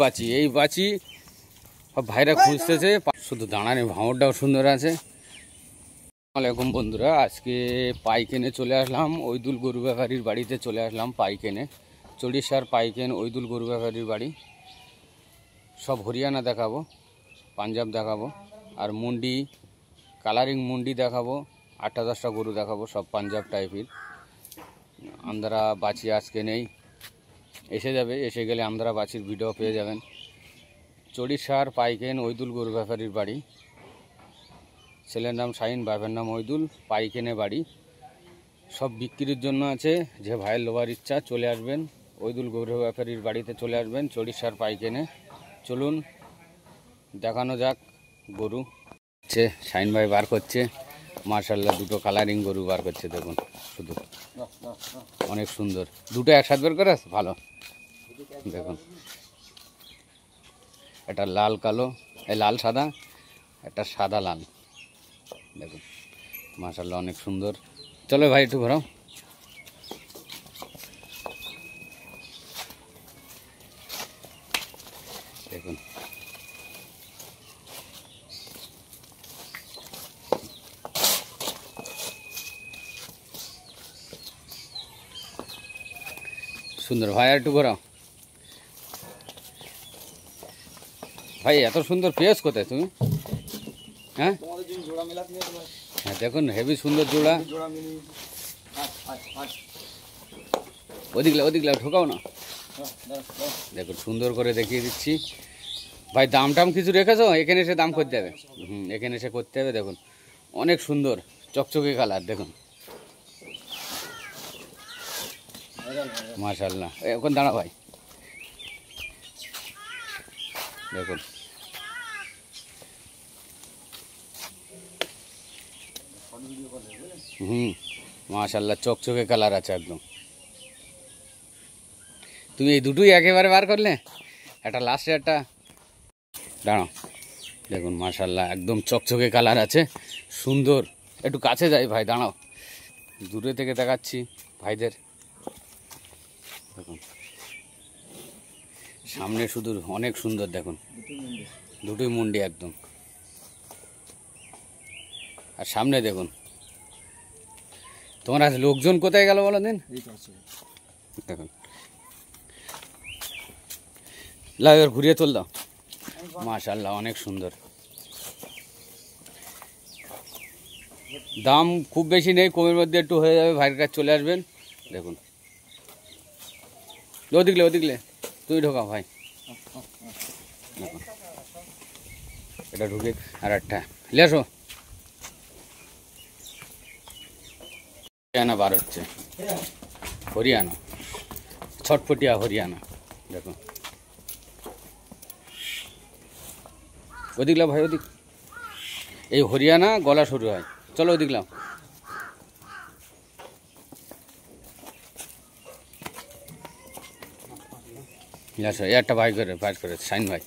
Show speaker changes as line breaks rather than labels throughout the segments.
বাচি এই বাচি ভাইরা খুঁজতেছে, শুধু দাঁড়ানি ভাঁড়টাও সুন্দর আছে। আসসালামাইকুম বন্ধুরা, আজকে পাইকেনে চলে আসলাম ঐদুল গরু ব্যাপারীর বাড়িতে চলে আসলাম পাইকেনে, চড়িষ্যার পাইকেন ঐদুল গরু ব্যাপারীর বাড়ি। সব হরিয়ানা দেখাবো, পাঞ্জাব দেখাবো, আর মুন্ডি কালারিং মুন্ডি দেখাবো, 8-10টা গরু দেখাবো, সব পাঞ্জাব টাইপের। আন্ধ্রা বাচি আজকে নেই, এসে যাবে, এসে গেলে আন্ধ্রা বাচির ভিডিও পেয়ে যাবেন। চড়িষ্যার পাইকেন ঐদুল গরু ব্যাপারীর বাড়ি। ছেলের নাম শাহিন, বাপের নাম ঐদুল। পাইকেনে বাড়ি, সব বিক্রির জন্য আছে। যে ভাইয়ের লোবার ইচ্ছা চলে আসবেন, ঐদুল গরু ব্যাপারীর বাড়িতে চলে আসবেন চড়িষ্যার পাইকেনে। চলুন দেখানো যাক গরু। শাহিন ভাই বার করছে, মার্শাল্লাহ দুটো কালারিং গরু বার করছে, দেখুন শুধু অনেক সুন্দর। দুটো একসাথে বের করে ভালো, দেখুন একটা লাল কালো, এই লাল সাদা, একটা সাদা লাল, দেখুন মাশাআল্লাহ অনেক সুন্দর। চলো ভাই একটু ঘোরাও। দেখুন সুন্দর ভাই, আর একটু ঘোরাও ভাই। এত সুন্দর পেয়েছ কোথায় তুমি? হ্যাঁ হ্যাঁ দেখুন হেভি সুন্দর জোড়া। ওদিকলা ঢোকাও না, দেখুন সুন্দর করে দেখিয়ে দিচ্ছি ভাই। দাম টাম কিছু রেখেছো? এখানে এসে দাম করতে হবে। এখানে এসে করতে হবে। দেখুন অনেক সুন্দর চকচকে কালার, দেখুন মাশাআল্লাহ। এখন দাঁড়া ভাই, দেখুন মাশাআল্লাহ চকচকে কালার আছে একদম। তুমি এই দুটোই একেবারে বার করলে, একটা লাস্টে একটা দাঁড়াও। দেখুন মাশাআল্লাহ একদম চকচকে কালার আছে, সুন্দর। একটু কাছে যাই ভাই, দাঁড়াও, দূরে থেকে দেখাচ্ছি ভাইদের। দেখুন সামনে শুধু অনেক সুন্দর, দেখুন দুটোই মুন্ডি একদম। আর সামনে দেখুন, তোমার আজ লোকজন কোথায় গেল বলো দিন। দেখুন লাইভার ঘুরিয়ে তোল দাও। মাশাআল্লাহ অনেক সুন্দর। দাম খুব বেশি নেই, কমের মধ্যে একটু হয়ে যাবে, ভাইয়ের কাছে চলে আসবেন। দেখুন ওদিকলে তুই ঢোকাও ভাই। দেখুন এটা ঢুকে, আর একটা লে আসো। হরিয়ানা বার হচ্ছে, হরিয়ানা ছটফটিয়া হরিয়ানা। দেখুন ওদিকলাম ভাই, ওদিক এই হরিয়ানা গলা শুরু হয়। চলো ওদিকলাম। আসো, একটা ভাই করে শাইন ভাই,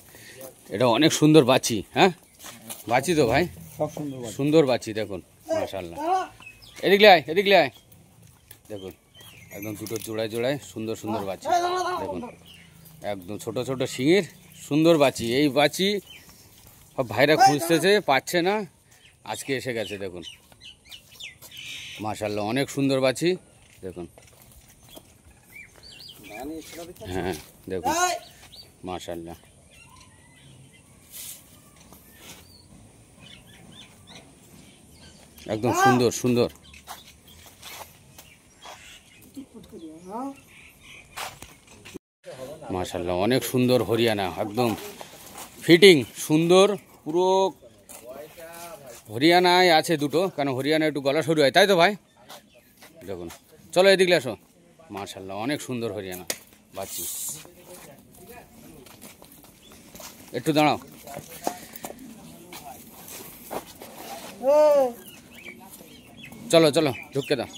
এটা অনেক সুন্দর বাছি। হ্যাঁ বাছি তো ভাই, সুন্দর বাছি, দেখুন মাশাআল্লাহ। এদিকলে আয়, দেখুন একদম দুটো জোড়ায় সুন্দর সুন্দর বাছি। দেখুন একদম ছোট ছোট শিঙের সুন্দর বাছি। এই বাছি ভাইরা খুঁজতেছে, পাচ্ছে না, আজকে এসে গেছে। দেখুন মাশাআল্লাহ অনেক সুন্দর বাছি, দেখুন। হ্যাঁ দেখুন মাশাআল্লাহ একদম সুন্দর। মাশাআল্লাহ অনেক সুন্দর হরিয়ানা, একদম ফিটিং সুন্দর পুরো। হরিয়ানায় আছে দুটো, কারণ হরিয়ানা একটু গলা সরু হয়, তাই তো ভাই? দেখুন চলো এদিকে আসো। মাশাআল্লাহ অনেক সুন্দর হরিয়ানা বাচ্চি। একটু দাঁড়াও, চলো ঢুকে দাও।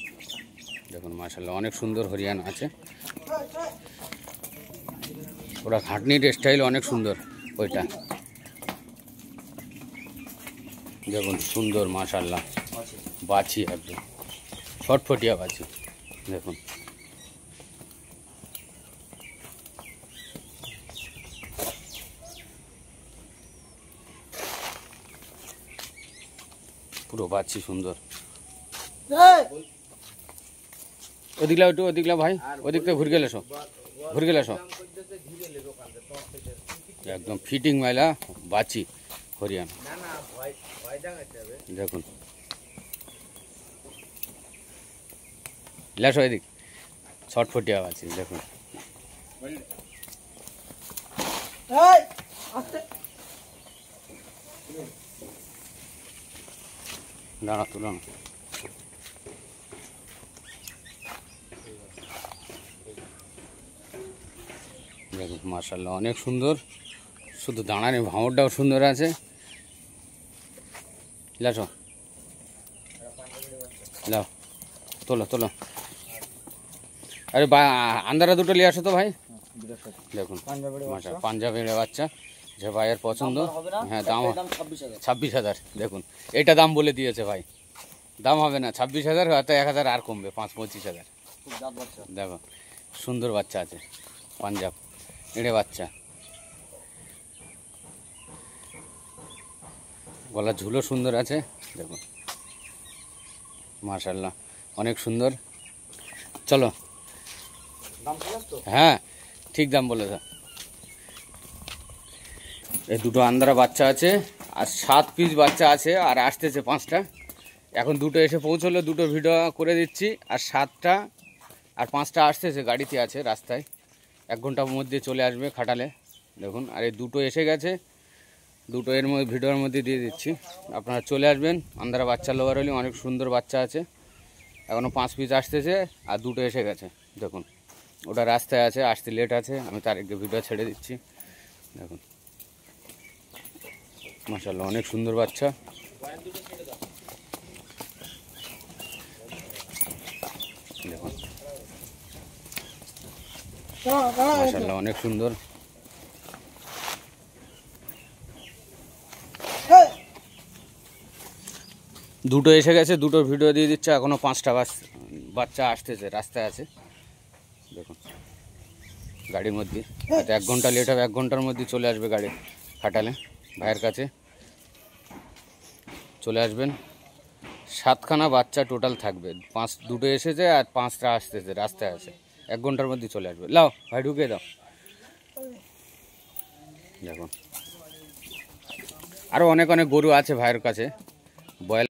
দেখুন মাশাআল্লাহ অনেক সুন্দর হরিয়ানা আছে। ওরা খাটনির স্টাইল অনেক সুন্দর ওইটা। দেখুন সুন্দর মাশাআল্লাহ বাছি, একদম ছটফটিয়া বাছি। দেখুন পুরো বাচ্চি সুন্দর। ওদিকলা একটু ওদিকলা ভাই, ওদিক থেকে ঘুরে গেলে ঘুরে গেলে একদম ফিটিং মাইলা বাচ্চি হরিয়ানা। দেখুন লেসো এদিক ছটফটিয়া আছে দেখুন। দাঁড়া তুলো না। দেখুন মাশাআল্লাহ অনেক সুন্দর, শুধু দাঁড়ানি ভাঁড়টাও সুন্দর আছে। লেসো লাও তোলো তোলো। আরে আন্দারা দুটো নিয়ে আসো তো ভাই। দেখুন পাঞ্জাবি বাচ্চা যে ভাইয়ের পছন্দ। হ্যাঁ দাম 26,000। দেখুন এটা দাম বলে দিয়েছে ভাই, দাম হবে না 26,000, হয়তো 1,000 আর কমবে, 25,000। দেখো সুন্দর বাচ্চা আছে, পাঞ্জাব এড়ে বাচ্চা, গলার ঝুলো সুন্দর আছে। দেখুন মাশাআল্লাহ অনেক সুন্দর। চলো হ্যাঁ ঠিক দাম বলেছে। এই দুটো আন্দারা বাচ্চা আছে আর 7 পিস বাচ্চা আছে, আর আসতেছে 5টা। এখন দুটো এসে পৌঁছলো, দুটো ভিডিও করে দিচ্ছি, আর 7টা আর 5টা আসতেছে, গাড়িতে আছে রাস্তায়, 1 ঘন্টার মধ্যে চলে আসবে খাটালে। দেখুন আর এই দুটো এসে গেছে, দুটো এর মধ্যে ভিডিওর মধ্যে দিয়ে দিচ্ছি, আপনারা চলে আসবেন। আন্দারা বাচ্চা লোয়ার হলে অনেক সুন্দর বাচ্চা আছে, এখনও 5 পিস আসতেছে আর দুটো এসে গেছে। দেখুন ওটা রাস্তায় আছে, আসতে লেট আছে, আমি তার একটু ভিডিও ছেড়ে দিচ্ছি। দেখুন মাশাআল্লাহ অনেক সুন্দর বাচ্চা। দেখুন মাশাআল্লাহ অনেক সুন্দর। দুটো এসে গেছে, দুটোর ভিডিও দিয়ে দিচ্ছে, এখনও 5টা বাচ্চা আসতেছে, রাস্তায় আছে। দেখুন গাড়ির মধ্যে হয়তো 1 ঘন্টা লেট হবে, 1 ঘন্টার মধ্যে চলে আসবে গাড়ি খাটালে ভাইয়ের কাছে। চলে আসবেন, 7খানা বাচ্চা টোটাল থাকবে, দুটো এসেছে আর 5টা আসতেছে, রাস্তায় আছে, 1 ঘন্টার মধ্যে চলে আসবে। লাও ভাই ঢুকে দাও। দেখুন আরও অনেক অনেক গরু আছে ভাইয়ের কাছে, বয়েল